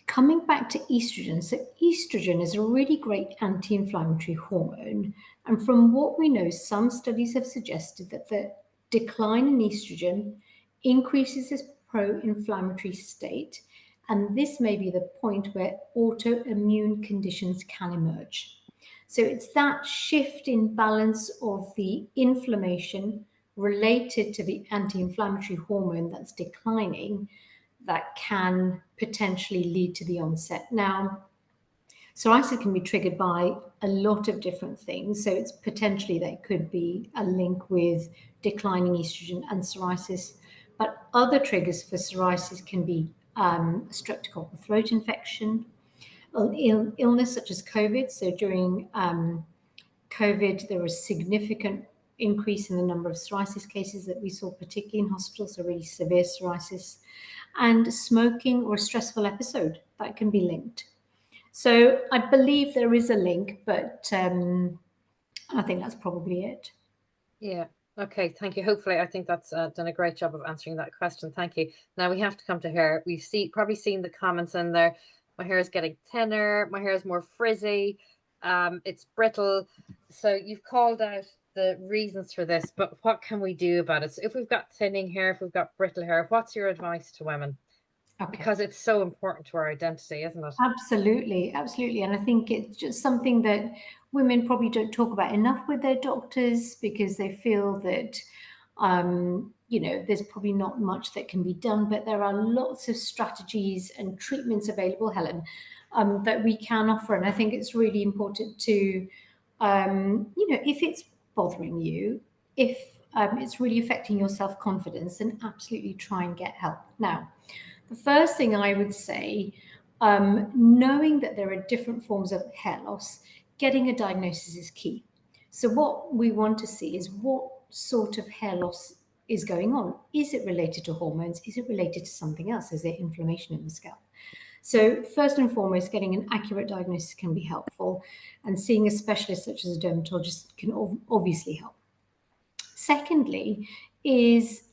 Coming back to estrogen, so estrogen is a really great anti-inflammatory hormone. And from what we know, some studies have suggested that the decline in estrogen increases this pro-inflammatory state. And this may be the point where autoimmune conditions can emerge. So it's that shift in balance of the inflammation related to the anti-inflammatory hormone that's declining that can potentially lead to the onset. Now, psoriasis can be triggered by a lot of different things. So it's potentially there could be a link with declining estrogen and psoriasis. But other triggers for psoriasis can be a streptococcal throat infection, illness such as COVID. So during COVID, there was significant increase in the number of psoriasis cases that we saw, particularly in hospitals, so really severe psoriasis, and smoking or a stressful episode that can be linked. So I believe there is a link, but I think that's probably it. Yeah. Okay. Thank you. Hopefully, I think that's done a great job of answering that question. Thank you. Now we have to come to hair. We've probably seen the comments in there. My hair is getting thinner. My hair is more frizzy. It's brittle. So you've called out the reasons for this, but what can we do about it? So if we've got thinning hair, if we've got brittle hair, what's your advice to women? Okay. Because it's so important to our identity, isn't it? Absolutely, absolutely. And I think it's just something that women probably don't talk about enough with their doctors because they feel that, there's probably not much that can be done, but there are lots of strategies and treatments available, Helen, that we can offer. And I think it's really important to, if it's bothering you, if it's really affecting your self-confidence, then absolutely try and get help. Now, the first thing I would say, knowing that there are different forms of hair loss, getting a diagnosis is key. So what we want to see is what sort of hair loss is going on. Is it related to hormones? Is it related to something else? Is there inflammation in the scalp? So first and foremost, getting an accurate diagnosis can be helpful, and seeing a specialist such as a dermatologist can obviously help. Secondly, is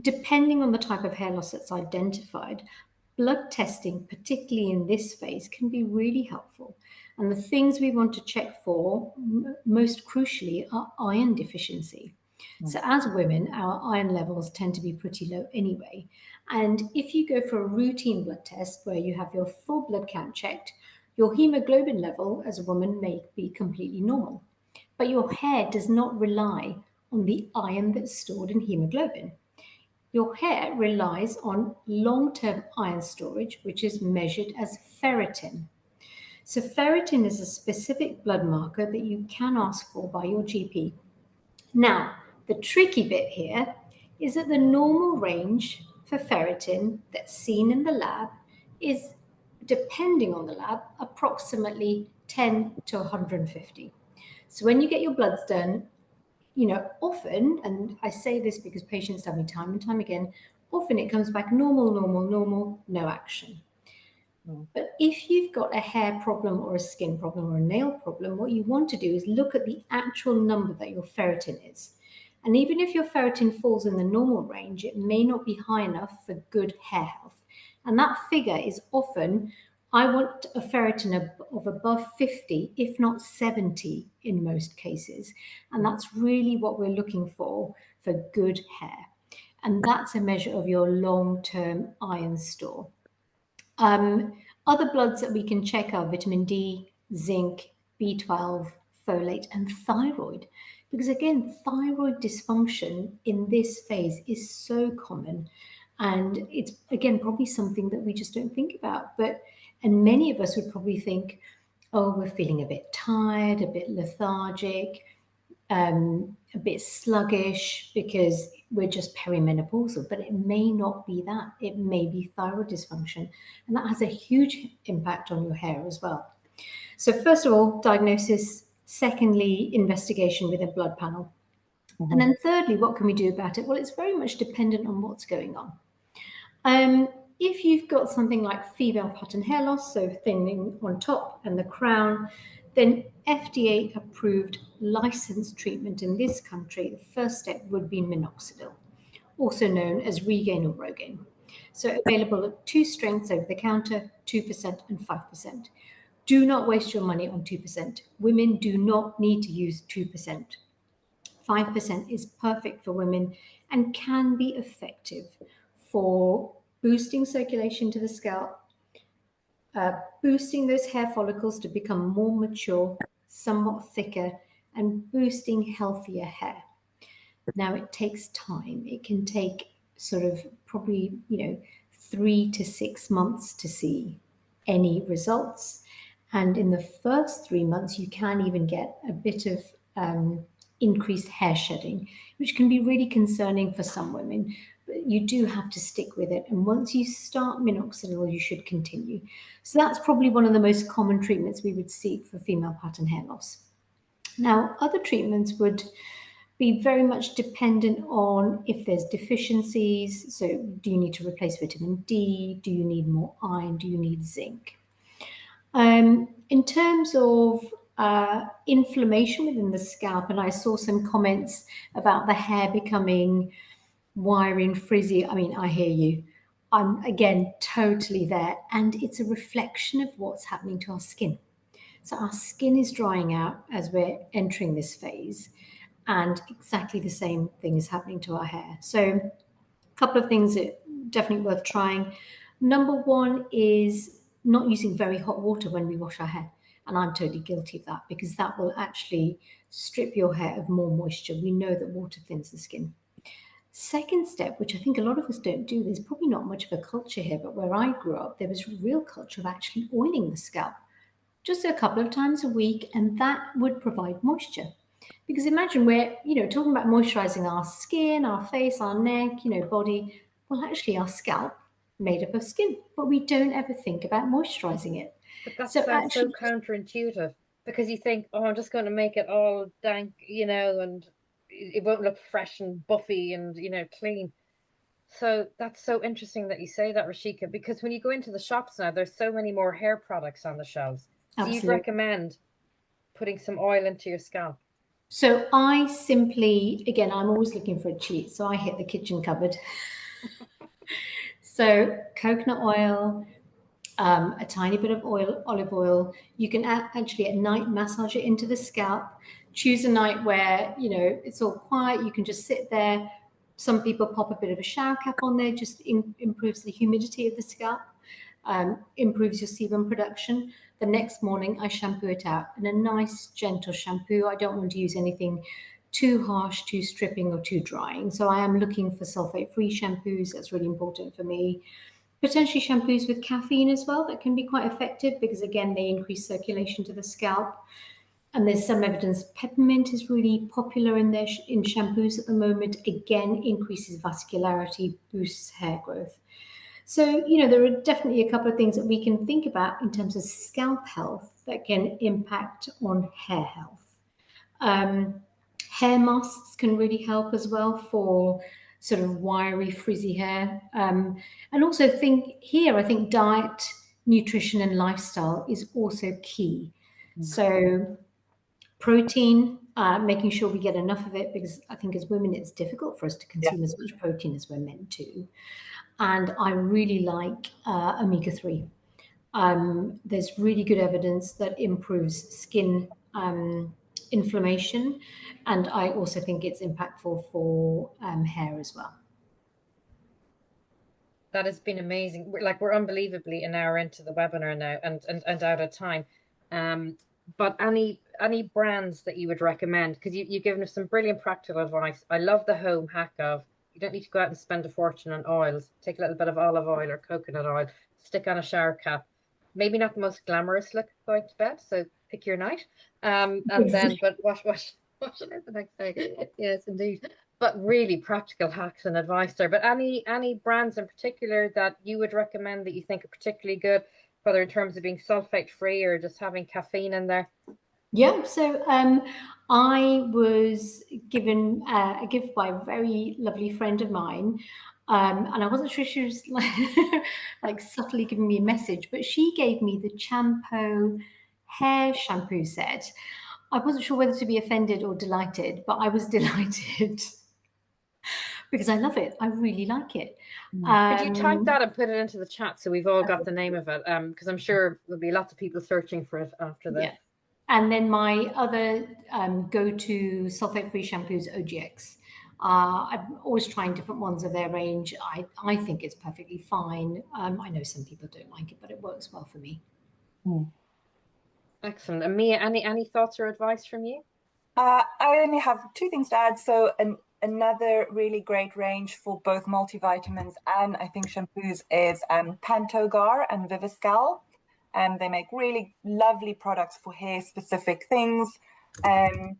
depending on the type of hair loss that's identified, blood testing, particularly in this phase, can be really helpful. And the things we want to check for, most crucially, are iron deficiency. So as women, our iron levels tend to be pretty low anyway. And if you go for a routine blood test where you have your full blood count checked, your hemoglobin level as a woman may be completely normal. But your hair does not rely on the iron that's stored in hemoglobin. Your hair relies on long-term iron storage, which is measured as ferritin. So ferritin is a specific blood marker that you can ask for by your GP. Now, the tricky bit here is that the normal range for ferritin that's seen in the lab is, depending on the lab, approximately 10 to 150. So when you get your bloods done, often, and I say this because patients tell me time and time again, often it comes back normal, normal, normal, no action. But if you've got a hair problem or a skin problem or a nail problem, what you want to do is look at the actual number that your ferritin is. And even if your ferritin falls in the normal range, it may not be high enough for good hair health. And that figure is often, I want a ferritin of above 50, if not 70 in most cases. And that's really what we're looking for good hair. And that's a measure of your long-term iron store. Other bloods that we can check are vitamin D, zinc, B12, folate, and thyroid. Because again, thyroid dysfunction in this phase is so common. And it's, again, probably something that we just don't think about. And many of us would probably think, oh, we're feeling a bit tired, a bit lethargic, a bit sluggish because we're just perimenopausal, but it may not be that. It may be thyroid dysfunction, and that has a huge impact on your hair as well. So first of all, diagnosis. Secondly, investigation with a blood panel. And then thirdly, what can we do about it? Well, it's very much dependent on what's going on. If you've got something like female pattern hair loss, so thinning on top and the crown, then FDA approved licensed treatment in this country, the first step would be minoxidil, also known as Regain or Rogaine. So available at 2 strengths over the counter, 2% and 5%. Do not waste your money on 2%. Women do not need to use 2%. 5% is perfect for women and can be effective for boosting circulation to the scalp, boosting those hair follicles to become more mature, somewhat thicker, and boosting healthier hair. Now, it takes time. It can take sort of probably, 3 to 6 months to see any results. And in the first 3 months, you can even get a bit of increased hair shedding, which can be really concerning for some women. But you do have to stick with it. And once you start minoxidil, you should continue. So that's probably one of the most common treatments we would seek for female pattern hair loss. Now, other treatments would be very much dependent on if there's deficiencies. So do you need to replace vitamin D? Do you need more iron? Do you need zinc? In terms of inflammation within the scalp, and I saw some comments about the hair becoming wiry and frizzy. I mean, I hear you. I'm, again, totally there. And it's a reflection of what's happening to our skin. So our skin is drying out as we're entering this phase. And exactly the same thing is happening to our hair. So a couple of things that are definitely worth trying. Number one is not using very hot water when we wash our hair. And I'm totally guilty of that because that will actually strip your hair of more moisture. We know that water thins the skin. Second step, which I think a lot of us don't do, there's probably not much of a culture here, but where I grew up, there was a real culture of actually oiling the scalp just a couple of times a week, and that would provide moisture. Because imagine we're, talking about moisturizing our skin, our face, our neck, body. Well, actually, our scalp made up of skin, but we don't ever think about moisturizing it. But that sounds so counterintuitive because you think, oh, I'm just going to make it all dank, and it won't look fresh and buffy and, clean. So that's so interesting that you say that, Rishika, because when you go into the shops now, there's so many more hair products on the shelves. So you'd recommend putting some oil into your scalp? So I simply, again, I'm always looking for a cheat. So I hit the kitchen cupboard. So coconut oil, a tiny bit of olive oil. You can actually at night massage it into the scalp. Choose a night where, it's all quiet. You can just sit there. Some people pop a bit of a shower cap on there, just improves the humidity of the scalp, improves your sebum production. The next morning, I shampoo it out in a nice, gentle shampoo. I don't want to use anything too harsh, too stripping, or too drying. So I am looking for sulfate-free shampoos. That's really important for me. Potentially shampoos with caffeine as well, that can be quite effective because, again, they increase circulation to the scalp. And there's some evidence peppermint is really popular in shampoos at the moment. Again, increases vascularity, boosts hair growth. So, there are definitely a couple of things that we can think about in terms of scalp health that can impact on hair health. Hair masks can really help as well for sort of wiry, frizzy hair. And also I think diet, nutrition, and lifestyle is also key. So protein, making sure we get enough of it, because I think as women it's difficult for us to consume as much protein as we're meant to. And I really like omega-3. There's really good evidence that improves skin inflammation, and I also think it's impactful for hair as well. That has been amazing. We're unbelievably an hour into the webinar now, and out of time. But any brands that you would recommend? Because you've given us some brilliant practical advice. I love the home hack of, you don't need to go out and spend a fortune on oils. Take a little bit of olive oil or coconut oil, stick on a shower cap. Maybe not the most glamorous look going to bed, so pick your night. And then, but wash it out the next day. Yes, indeed. But really practical hacks and advice there. But any brands in particular that you would recommend that you think are particularly good, whether in terms of being sulfate free or just having caffeine in there? Yeah, so I was given a gift by a very lovely friend of mine, and I wasn't sure she was like subtly giving me a message, but she gave me the Champo hair shampoo set. I wasn't sure whether to be offended or delighted, but I was delighted because I love it. I really like it. Could you type that and put it into the chat so we've all got the name of it? Because I'm sure there'll be lots of people searching for it after this. Yeah. And then my other go-to sulfate-free shampoo is OGX. I'm always trying different ones of their range. I think it's perfectly fine. I know some people don't like it, but it works well for me. Excellent. And Mia, any thoughts or advice from you? I only have two things to add. So another really great range for both multivitamins and I think shampoos is Pantogar and Viviscal. They make really lovely products for hair specific things. And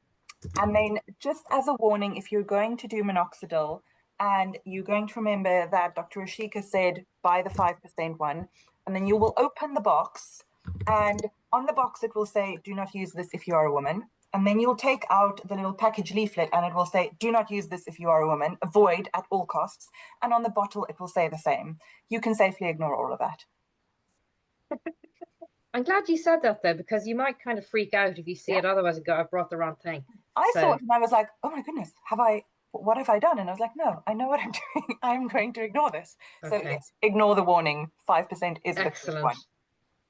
then just as a warning, if you're going to do minoxidil and you're going to remember that Dr. Rishika said buy the 5% one, and then you will open the box, and on the box it will say do not use this if you are a woman. And then you'll take out the little package leaflet and it will say, do not use this if you are a woman, avoid at all costs. And on the bottle, it will say the same. You can safely ignore all of that. I'm glad you said that though, because you might kind of freak out if you see it otherwise and go, I've brought the wrong thing. I saw it and I was like, oh my goodness, what have I done? And I was like, no, I know what I'm doing. I'm going to ignore this. Okay. So yes, ignore the warning. 5% is the first one.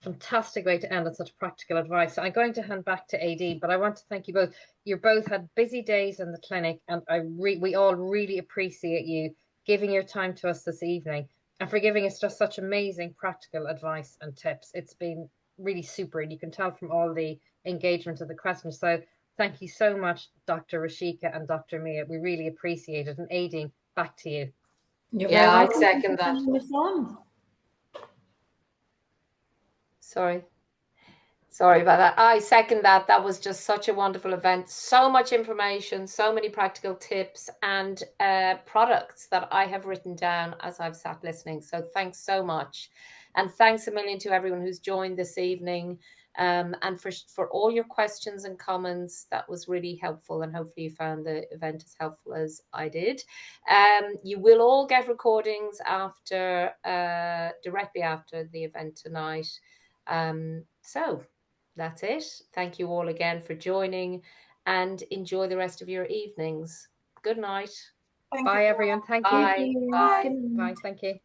Fantastic way to end on such practical advice. I'm going to hand back to AD, but I want to thank you both. You both had busy days in the clinic, and we all really appreciate you giving your time to us this evening and for giving us just such amazing practical advice and tips. It's been really super, and you can tell from all the engagement of the questions. So thank you so much, Dr. Rishika and Dr. Mia. We really appreciate it. And AD, back to you. Yeah, I second that. Sorry about that. I second that. That was just such a wonderful event. So much information, so many practical tips and products that I have written down as I've sat listening. So thanks so much. And thanks a million to everyone who's joined this evening. And for all your questions and comments. That was really helpful, and hopefully you found the event as helpful as I did. You will all get recordings after directly after the event tonight. So that's it. Thank you all again for joining, and enjoy the rest of your evenings. Good night. Bye, everyone. Thank you. Bye. Bye. Thank you.